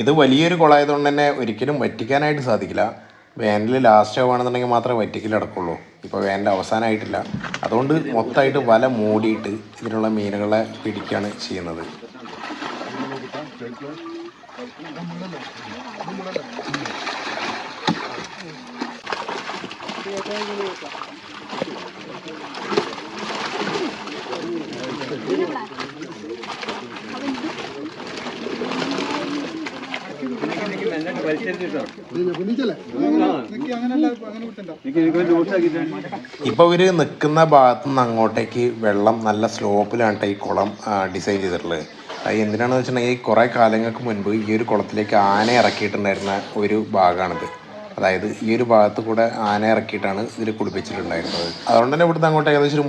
ഇത് വലിയൊരു കുളമായതുകൊണ്ട് തന്നെ ഒരിക്കലും വറ്റിക്കാനായിട്ട് സാധിക്കില്ല. വേനൽ ലാസ്റ്റ് ആവുകയാണെന്നുണ്ടെങ്കിൽ മാത്രമേ വറ്റിക്കൽ നടക്കുള്ളൂ. ഇപ്പോൾ വേനൽ അവസാനമായിട്ടില്ല. അതുകൊണ്ട് മൊത്തമായിട്ട് വല മൂടിയിട്ട് ഇതിനുള്ള മീനുകളെ പിടിക്കുകയാണ് ചെയ്യുന്നത്. ഇപ്പോൾ ഇവർ നിൽക്കുന്ന ഭാഗത്തു നിന്ന് അങ്ങോട്ടേക്ക് വെള്ളം നല്ല സ്ലോപ്പിലാണ് ഈ കുളം ഡിസൈൻ ചെയ്തിട്ടുള്ളത്. അത് എന്തിനാണെന്ന് വെച്ചിട്ടുണ്ടെങ്കിൽ കുറേ കാലങ്ങൾക്ക് മുൻപ് ഈ ഒരു കുളത്തിലേക്ക് ആന ഇറക്കിയിട്ടുണ്ടായിരുന്ന ഒരു ഭാഗമാണിത്. അതായത് ഈ ഒരു ഭാഗത്ത് കൂടെ ആന ഇറക്കിയിട്ടാണ് ഇതിൽ കുളിപ്പിച്ചിട്ടുണ്ടായിരുന്നത്. അതുകൊണ്ട് തന്നെ ഇവിടുന്ന് അങ്ങോട്ട് ഏകദേശം ഒരു